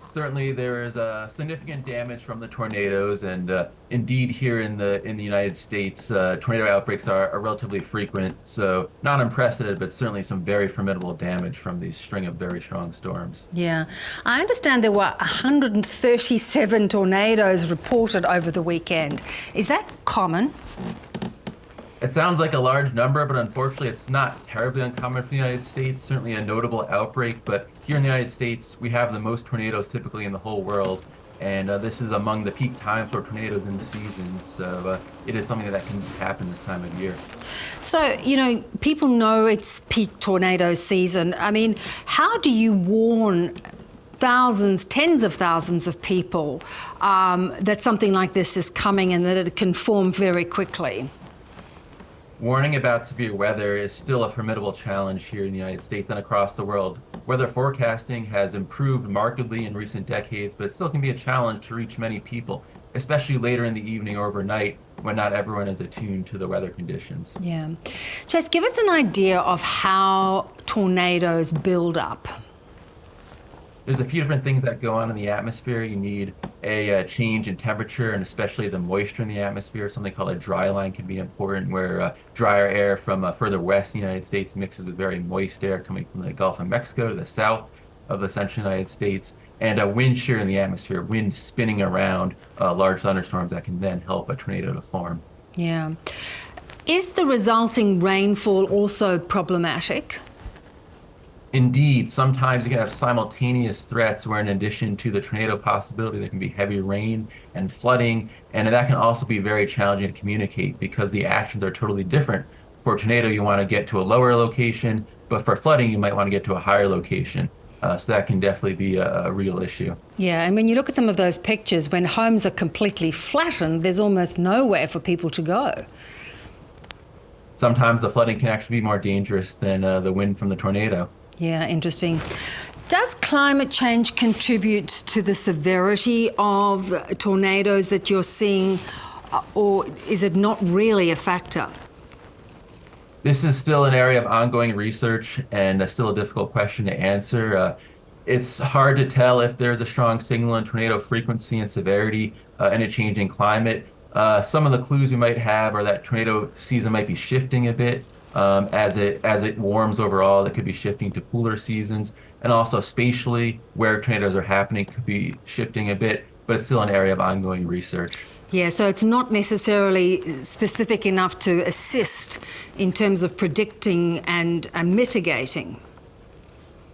Certainly, there is significant damage from the tornadoes, and indeed, here in the United States, tornado outbreaks are relatively frequent. So, not unprecedented, but certainly some very formidable damage from these string of very strong storms. Yeah. I understand there were 137 tornadoes reported over the weekend. Is that common? It sounds like a large number, but unfortunately, it's not terribly uncommon for the United States. Certainly a notable outbreak, but here in the United States, we have the most tornadoes typically in the whole world, and this is among the peak times for tornadoes in the season. So it is something that can happen this time of year. So, people know it's peak tornado season. I mean, how do you warn thousands, tens of thousands of people that something like this is coming and that it can form very quickly? Warning about severe weather is still a formidable challenge here in the United States and across the world. Weather forecasting has improved markedly in recent decades, but it still can be a challenge to reach many people, especially later in the evening or overnight when not everyone is attuned to the weather conditions. Yeah. Jase, give us an idea of how tornadoes build up. There's a few different things that go on in the atmosphere. You need a change in temperature and especially the moisture in the atmosphere. Something called a dry line can be important, where drier air from further west in the United States mixes with very moist air coming from the Gulf of Mexico to the south of the central United States, and a wind shear in the atmosphere, wind spinning around large thunderstorms that can then help a tornado to form. Yeah. Is the resulting rainfall also problematic? Indeed, sometimes you can have simultaneous threats where, in addition to the tornado possibility, there can be heavy rain and flooding, and that can also be very challenging to communicate because the actions are totally different. For a tornado, you want to get to a lower location, but for flooding, you might want to get to a higher location. So that can definitely be a real issue. Yeah, and when you look at some of those pictures, when homes are completely flattened, there's almost nowhere for people to go. Sometimes the flooding can actually be more dangerous than the wind from the tornado. Yeah, interesting. Does climate change contribute to the severity of tornadoes that you're seeing, or is it not really a factor? This is still an area of ongoing research and still a difficult question to answer. It's hard to tell if there's a strong signal in tornado frequency and severity in a changing climate. Some of the clues we might have are that tornado season might be shifting a bit. As it warms overall, it could be shifting to cooler seasons, and also spatially, where tornadoes are happening could be shifting a bit, but it's still an area of ongoing research. Yeah, so it's not necessarily specific enough to assist in terms of predicting and mitigating.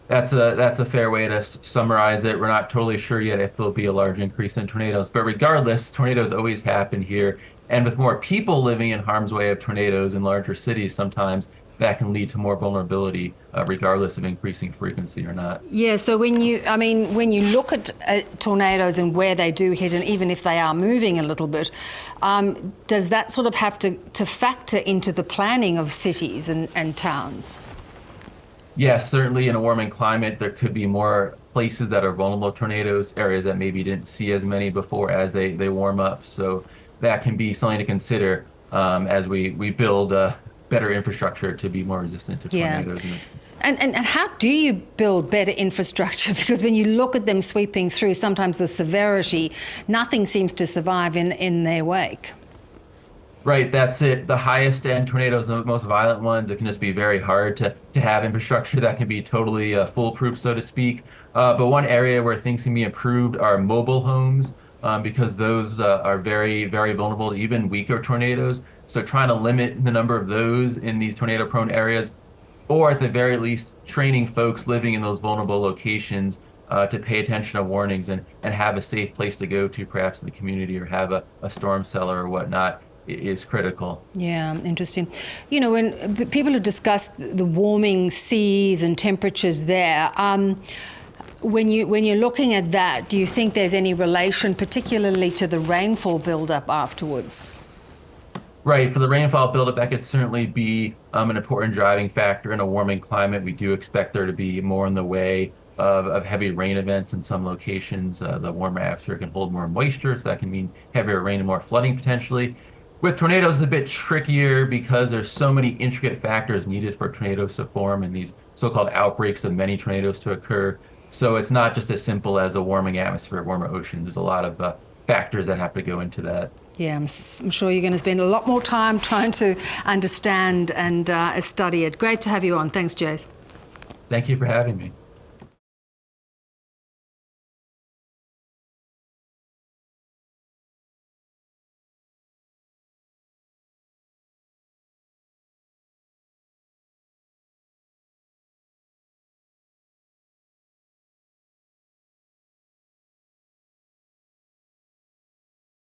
That's a fair way to summarize it. We're not totally sure yet if there'll be a large increase in tornadoes, but regardless, tornadoes always happen here. And with more people living in harm's way of tornadoes in larger cities, sometimes that can lead to more vulnerability, regardless of increasing frequency or not. Yeah, so when you look at tornadoes and where they do hit, and even if they are moving a little bit, does that sort of have to factor into the planning of cities and towns? Yes, certainly in a warming climate, there could be more places that are vulnerable to tornadoes, areas that maybe didn't see as many before as they warm up. So that can be something to consider as we build better infrastructure to be more resistant to tornadoes. Yeah. And how do you build better infrastructure? Because when you look at them sweeping through, sometimes the severity, nothing seems to survive in their wake. Right, that's it. The highest end tornadoes, the most violent ones, it can just be very hard to have infrastructure that can be totally foolproof, so to speak. But one area where things can be improved are mobile homes, because those are very, very vulnerable to even weaker tornadoes. So trying to limit the number of those in these tornado-prone areas, or at the very least, training folks living in those vulnerable locations to pay attention to warnings and have a safe place to go to, perhaps in the community, or have a storm cellar or whatnot, is critical. Yeah, interesting. You know, when people have discussed the warming seas and temperatures there, when you're looking at that, do you think there's any relation, particularly to the rainfall buildup afterwards? Right, for the rainfall buildup, that could certainly be an important driving factor in a warming climate. We do expect there to be more in the way of heavy rain events in some locations. The warmer atmosphere can hold more moisture, so that can mean heavier rain and more flooding potentially. With tornadoes, it's a bit trickier because there's so many intricate factors needed for tornadoes to form and these so-called outbreaks of many tornadoes to occur. So it's not just as simple as a warming atmosphere, warmer ocean. There's a lot of factors that have to go into that. Yeah, I'm sure you're going to spend a lot more time trying to understand and study it. Great to have you on. Thanks, Jase. Thank you for having me.